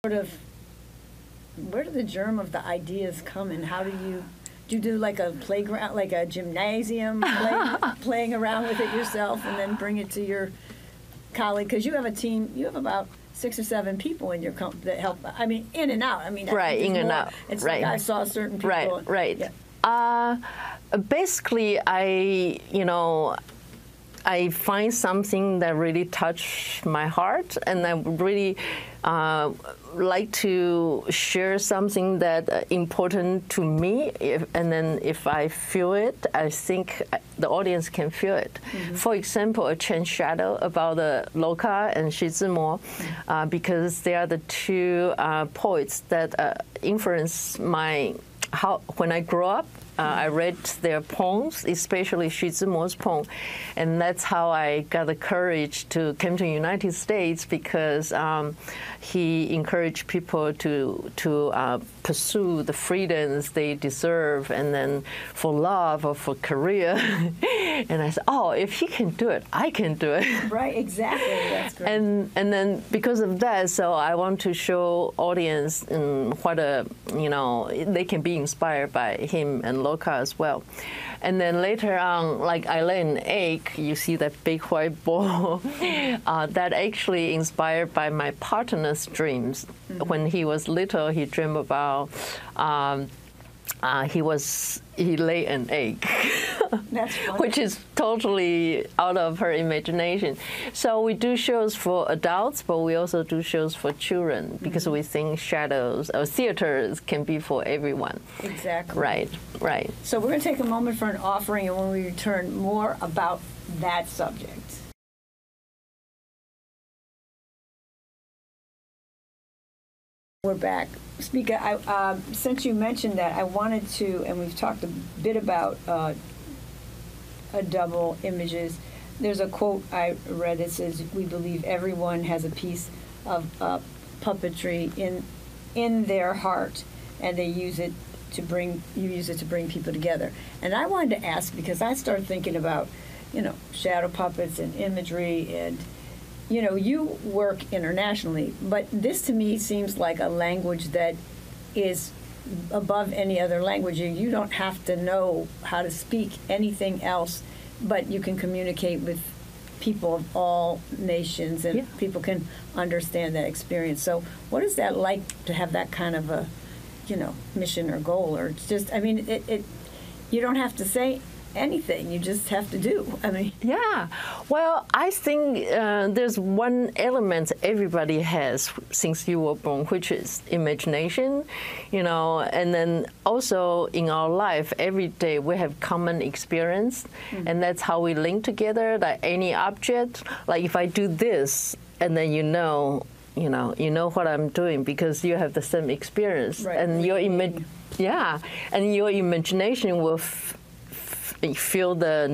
sort of, where do the germ of the ideas come and how do you do like a playground, like a gymnasium, playing around with it yourself and then bring it to your colleague? Because you have a team, you have about 6 or 7 people in your company that help, I mean, in and out. I mean, right, in and out. It's right. like I saw certain people. Right. Yeah. Basically, I find something that really touched my heart, and I really like to share something that important to me. And then if I feel it, I think the audience can feel it. Mm-hmm. For example, a change shadow about the Loka and Shizimo, because they are the 2 poets that influence when I grew up. I read their poems, especially Shizimo's poem, and that's how I got the courage to come to the United States, because he encouraged people to pursue the freedoms they deserve, and then for love or for career. And I said, oh, if he can do it, I can do it. Right, exactly. That's great. And then because of that, so I want to show audience what they can be inspired by him and Loka as well. And then later on, like I lay an egg, you see that big white ball, that actually inspired by my partner's dreams. Mm-hmm. When he was little, he dreamed about he lay an egg, which is totally out of her imagination. So we do shows for adults, but we also do shows for children, because we think shadows or theaters can be for everyone. Exactly. Right. So we're going to take a moment for an offering, and when we return, more about that subject. We're back. Spica, since you mentioned that, I wanted to, and we've talked a bit about double images. There's a quote I read that says, "We believe everyone has a piece of puppetry in their heart, and they use it to bring people together." And I wanted to ask, because I started thinking about, shadow puppets and imagery, and you work internationally, but this to me seems like a language that is above any other language. You don't have to know how to speak anything else, but you can communicate with people of all nations, and people can understand that experience. So what is that like to have that kind of a, mission or goal? Or it's just, you don't have to say anything, you just have to do. Yeah. Well, I think there's one element everybody has since you were born, which is imagination, and then also in our life, every day we have common experience, and that's how we link together, like any object. Like if I do this, and then you know what I'm doing, because you have the same experience, right. And your your imagination will feel the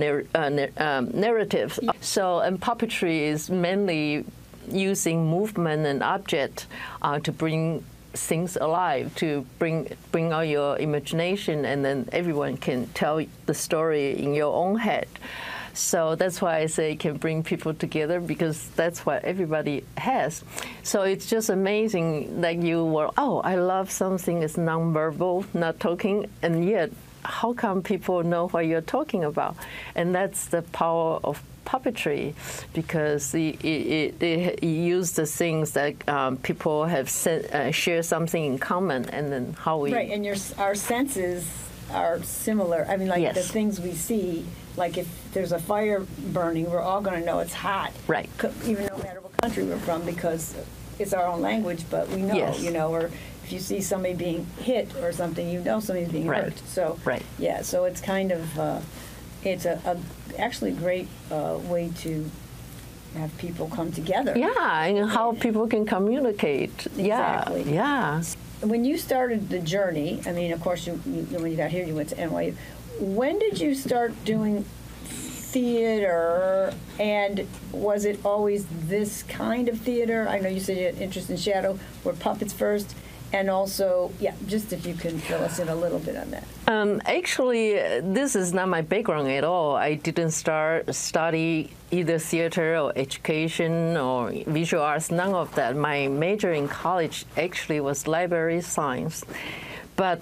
narrative. So, and puppetry is mainly using movement and object to bring things alive, to bring out your imagination, and then everyone can tell the story in your own head. So that's why I say it can bring people together, because that's what everybody has. So it's just amazing that you were, I love something that's nonverbal, not talking, and yet how come people know what you're talking about? And that's the power of puppetry, because it uses the things that people have share something in common, and then how we... Right, and our senses are similar. Yes. The things we see, like if there's a fire burning, we're all going to know it's hot. Right. Even no matter what country we're from, because it's our own language, but we know, yes. Or if you see somebody being hit or something, somebody's being right. hurt. So, right. Yeah, so it's kind of, it's actually great way to have people come together. Yeah, and how people can communicate. Exactly. Yeah. When you started the journey, of course, when you got here, you went to NYU. When did you start doing theater, and was it always this kind of theater? I know you said you had interest in shadow. Were puppets first, And also, yeah, just if you can fill us in a little bit on that. Actually, this is not my background at all. I didn't study either theater or education or visual arts, none of that. My major in college actually was library science. But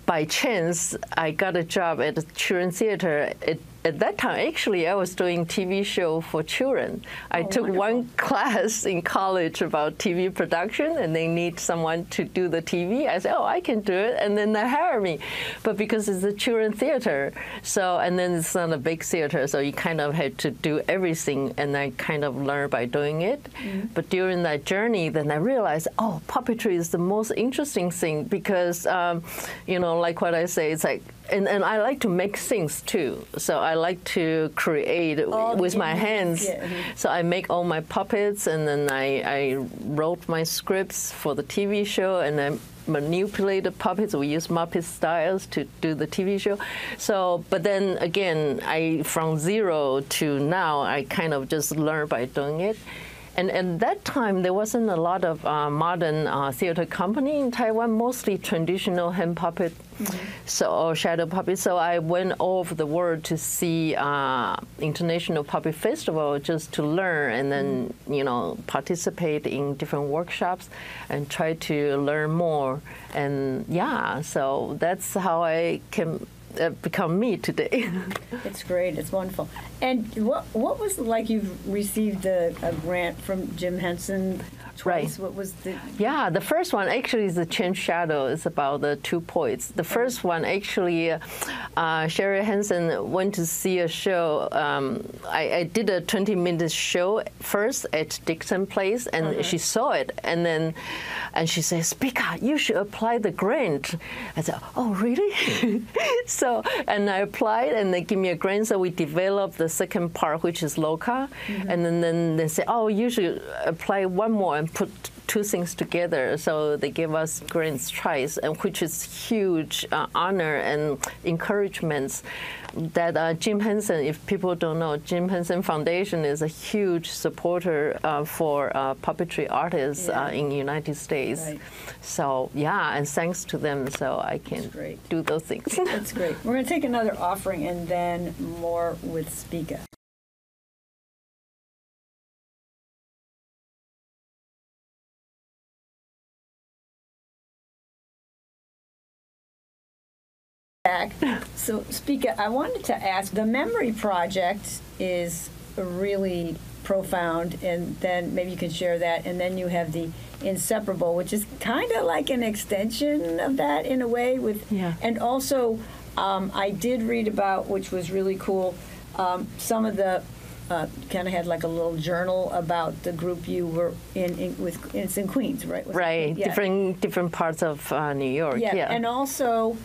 by chance, I got a job at the Children's Theater. At that time, actually, I was doing TV show for children. I took one class in college about TV production, and they need someone to do the TV. I said, oh, I can do it, and then they hired me. But because it's a children theater, so, and then it's not a big theater, so you kind of had to do everything, and I kind of learned by doing it. Mm-hmm. But during that journey, then I realized, oh, puppetry is the most interesting thing because, you know, like what I say, it's like, and I like to make things too. So I like to create with my hands. Yeah. So I make all my puppets, and then I wrote my scripts for the TV show, and I manipulate the puppets. We use Muppet styles to do the TV show. So, but then again, from zero to now, I kind of just learned by doing it. And at that time, there wasn't a lot of modern theater company in Taiwan, mostly traditional hand puppet, or shadow puppet. So I went all over the world to see International Puppet Festival just to learn, and then you know, participate in different workshops and try to learn more. And yeah, so that's how I can become me today. It's great. It's wonderful. And what was it like? You've received a grant from Jim Henson twice. Right. What was the? Yeah, the first one actually is the Change Shadow. It's about the 2 poets. The first one actually, Sherry Henson went to see a show. I did a 20-minute show first at Dixon Place, and she saw it, and she said, "Spica, you should apply the grant." I said, "Oh, really?" So, and I applied, and they give me a grant. So we developed the second part, which is Loca, and then they say, "Oh, you should apply one more and put 2 things together." So they gave us grants twice, and which is huge honor and encouragement. That Jim Henson, if people don't know, Jim Henson Foundation is a huge supporter for puppetry artists in the United States. Right. So yeah, and thanks to them, so I can do those things. That's great. We're going to take another offering and then more with Spica. So, Spica, I wanted to ask, the Memory Project is really profound, and then maybe you can share that, and then you have the Inseparable, which is kind of like an extension of that in a way, and also I did read about, which was really cool, some of the kind of had like a little journal about the group you were in it's in Queens, right? Right, different parts of New York. Yeah, and also,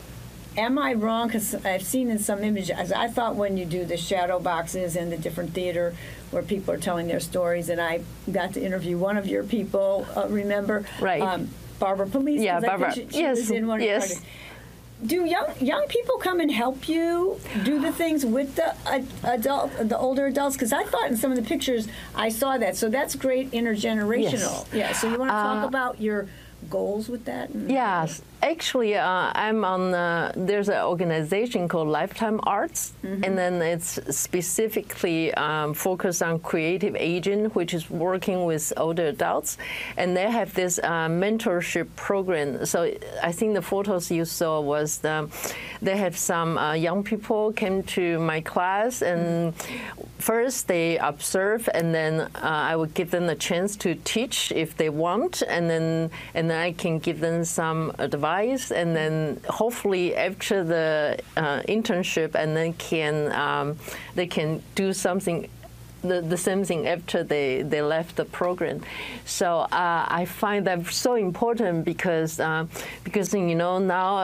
am I wrong? Because I've seen in some images, I thought when you do the shadow boxes and the different theater where people are telling their stories, and I got to interview one of your people, remember? Right. Barbara Police. Yeah, Barbara. She was in one of your projects. Do young people come and help you do the things with the older adults? Because I thought in some of the pictures I saw that. So that's great intergenerational. Yes. Yeah. So you want to talk about your goals with that? Yes. Actually, I'm on, there's an organization called Lifetime Arts, and then it's specifically focused on creative aging, which is working with older adults. And they have this mentorship program. So I think the photos you saw was they have some young people came to my class, and first they observe, and then I would give them a chance to teach if they want, and then I can give them some advice. And then hopefully after the internship, and then they can do something, the same thing after they left the program. So I find that so important because you know, now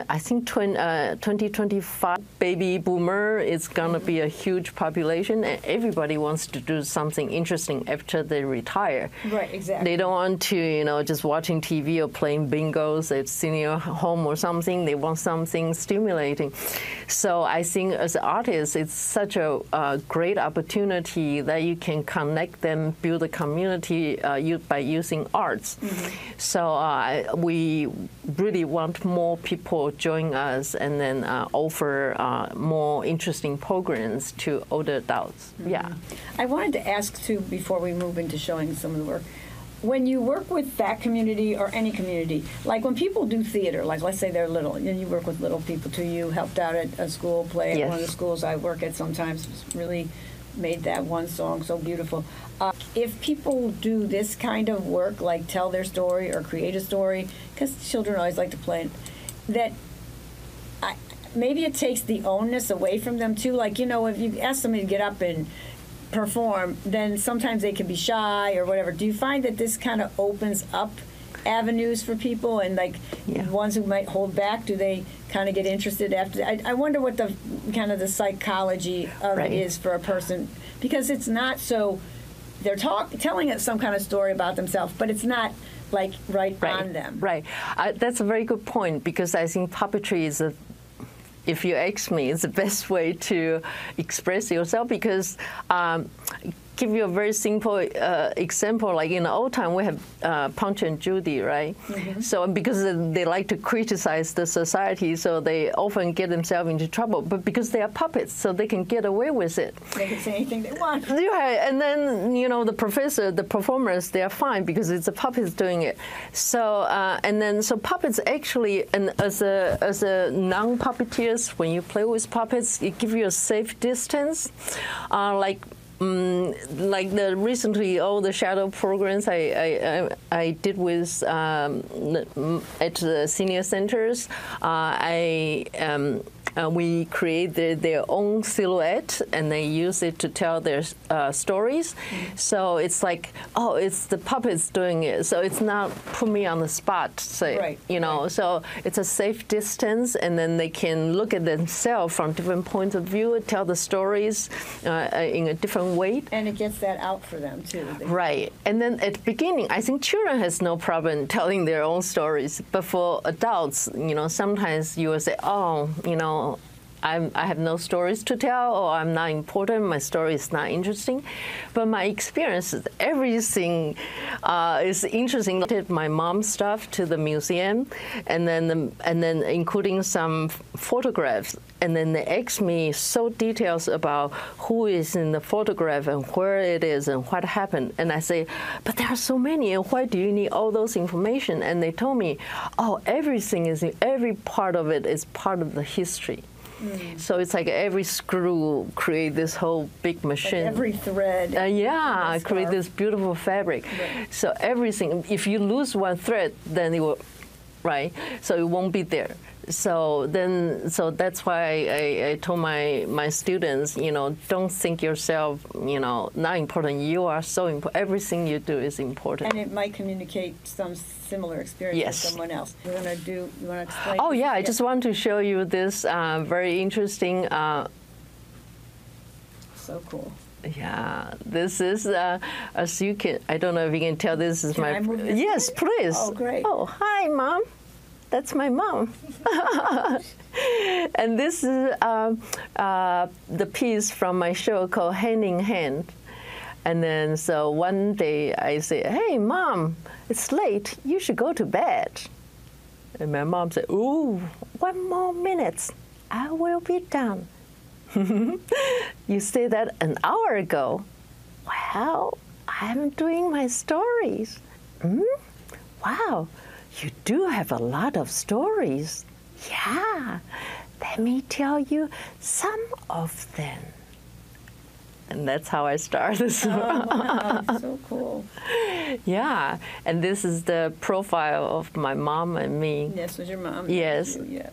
I think 2025 baby boomer is gonna be a huge population, and everybody wants to do something interesting after they retire. Right, exactly. They don't want to, you know, just watching TV or playing bingos at senior home or something. They want something stimulating. So I think as an artist, it's such a great opportunity key that you can connect them, build a community by using arts. So we really want more people join us and then offer more interesting programs to older adults. Yeah. I wanted to ask too, before we move into showing some of the work, when you work with that community or any community, like when people do theater, like let's say they're little, and you work with little people too, you helped out at a school play at one of the schools I work at sometimes, really made that one song so beautiful. If people do this kind of work, like tell their story or create a story, because children always like to play, that maybe it takes the onus away from them too. Like, you know, if you ask somebody to get up and perform, then sometimes they can be shy or whatever. Do you find that this kind of opens up avenues for people, and like ones who might hold back, do they kind of get interested after that? I wonder what the kind of the psychology of it is for a person, because it's not so, they're telling us some kind of story about themselves, but it's not like on them. Right. That's a very good point, because I think puppetry is if you ask me, it's the best way to express yourself, because give you a very simple example. Like in the old time, we have Punch and Judy, right? So because they like to criticize the society, so they often get themselves into trouble. But because they are puppets, so they can get away with it. They can say anything they want. Yeah, and then the professor, the performers, they are fine because it's the puppets doing it. So so puppets actually, and as a non-puppeteers, when you play with puppets, it gives you a safe distance, like the recently all the shadow programs I did with at the senior centers, we create their own silhouette, and they use it to tell their stories. So it's like, oh, it's the puppets doing it. So it's not put me on the spot, say, So it's a safe distance, and then they can look at themselves from different points of view, tell the stories in a different way. And it gets that out for them too. Right. And then at the beginning, I think children has no problem telling their own stories, but for adults, sometimes you will say, oh, I have no stories to tell, or I'm not important, my story is not interesting. But my experience is everything is interesting. I did my mom's stuff to the museum, and then including some photographs. And then they asked me so details about who is in the photograph and where it is and what happened. And I say, but there are so many, and why do you need all those information? And they told me, oh, every part of it is part of the history. So it's like every screw create this whole big machine. Like every thread. Create this beautiful fabric. Right. So everything, if you lose one thread, then it will, so it won't be there. So that's why I told my students, don't think yourself, not important. You are so important. Everything you do is important. And it might communicate some similar experience to someone else. You want to explain? Oh yeah, I just want to show you this very interesting. So cool. Yeah, this is as you can. I don't know if you can tell. This is I move this Yes, way? please. Oh, great. Oh, hi, Mom. That's my mom. And this is the piece from my show called Hand in Hand. And then so one day I say, hey, Mom, it's late. You should go to bed. And my mom said, ooh, 1 more minute. I will be done. You said that an hour ago. Well, I'm doing my stories. Wow. You do have a lot of stories. Yeah, let me tell you some of them. And that's how I started. Oh, wow, so cool. Yeah, and this is the profile of my mom and me. This was your mom? Yes. Yeah.